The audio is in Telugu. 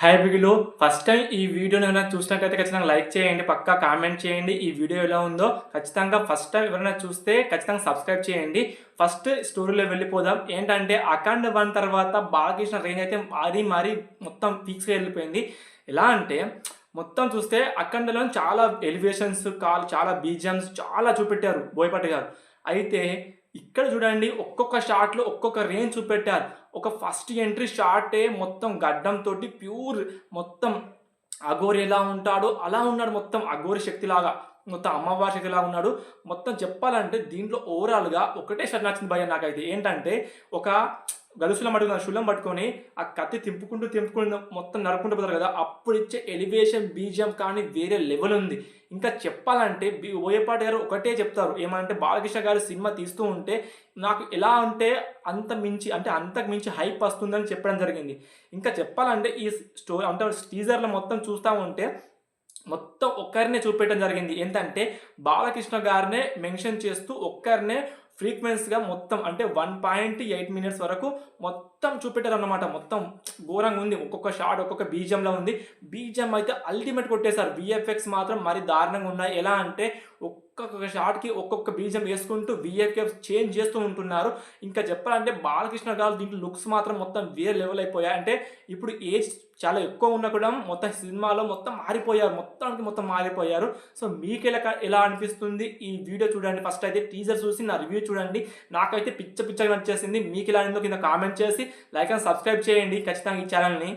హాయ్ బిగులు ఫస్ట్ టైం ఈ వీడియోని ఏమైనా చూసినట్టయితే ఖచ్చితంగా లైక్ చేయండి, పక్కా కామెంట్ చేయండి. ఈ వీడియో ఎలా ఉందో ఖచ్చితంగా ఫస్ట్ టైం ఎవరైనా చూస్తే ఖచ్చితంగా సబ్స్క్రైబ్ చేయండి. ఫస్ట్ స్టోరీలో వెళ్ళిపోదాం. ఏంటంటే అఖండ్ 1 తర్వాత బాలకృష్ణ రేంజ్ అయితే మరీ మొత్తం పీక్స్గా వెళ్ళిపోయింది. ఎలా అంటే మొత్తం చూస్తే అఖండలో చాలా ఎలివేషన్స్ చాలా బీజిఎమ్స్ చాలా చూపెట్టారు బోయపాటి గారు. అయితే ఇక్కడ చూడండి ఒక్కొక్క షాట్లో ఒక్కొక్క రేంజ్ చూపెట్టారు. ఒక ఫస్ట్ ఎంట్రీ షాటే మొత్తం గడ్డంతోటి ప్యూర్ మొత్తం అఘోరి ఎలా ఉంటాడో అలా ఉన్నాడు. మొత్తం అఘోరి శక్తిలాగా మొత్తం అమ్మవారి శక్తిలాగా ఉన్నాడు. మొత్తం చెప్పాలంటే దీంట్లో ఓవరాల్గా ఒకటే షర్ట్ నచ్చింది భయ్య నాకైతే. ఏంటంటే ఒక గదుసులం పట్టుకున్న శూలం పట్టుకొని ఆ కత్తి తింపుకుంటూ మొత్తం నరుకుంటూ పోతారు కదా, అప్పుడు ఇచ్చే ఎలివేషన్ బీజియం కానీ వేరే లెవెల్ ఉంది. ఇంకా చెప్పాలంటే బోయపాటి గారు ఒకటే చెప్తారు, ఏమంటే బాలకృష్ణ గారు సినిమా తీస్తూ ఉంటే నాకు ఎలా అంటే అంతకు మించి హైప్ వస్తుందని చెప్పడం జరిగింది. ఇంకా చెప్పాలంటే ఈ స్టోరీ అంటే టీజర్లో మొత్తం చూస్తూ ఉంటే మొత్తం ఒక్కరినే చూపెట్టడం జరిగింది. ఏంటంటే బాలకృష్ణ గారినే మెన్షన్ చేస్తూ ఒక్కరినే ఫ్రీక్వెన్సీగా మొత్తం అంటే 1.8 మినిట్స్ వరకు మొత్తం చూపెట్టారు అన్నమాట. మొత్తం ఘోరంగా ఉంది. ఒక్కొక్క షాట్ ఒక్కొక్క బీజియంలో ఉంది. బీజియం అయితే అల్టిమేట్ కొట్టేశారు. విఎఫ్ఎక్స్ మాత్రం మరి దారుణంగా ఉన్నాయి. ఎలా అంటే ఒక్కొక్క షాట్కి ఒక్కొక్క బీజియం వేసుకుంటూ విఎఫ్ఎక్స్ చేంజ్ చేస్తూ ఉంటున్నారు. ఇంకా చెప్పాలంటే బాలకృష్ణ గారు దీంట్లో లుక్స్ మాత్రం మొత్తం వేరే లెవెల్ అయిపోయాయి. అంటే ఇప్పుడు ఏజ్ చాలా ఎక్కువ ఉన్నా కూడా మొత్తం సినిమాలో మొత్తం మారిపోయారు. సో మీకు ఎలా అనిపిస్తుంది ఈ వీడియో చూడండి. ఫస్ట్ అయితే టీజర్ చూసి నా రివ్యూ చూడండి. నాకైతే పిచ్చగా నచ్చేసింది. మీకు ఎలా అయిందో కింద కామెంట్ చేసి లైక్ అండ్ సబ్స్క్రైబ్ చేయండి ఖచ్చితంగా ఈ ఛానల్ని.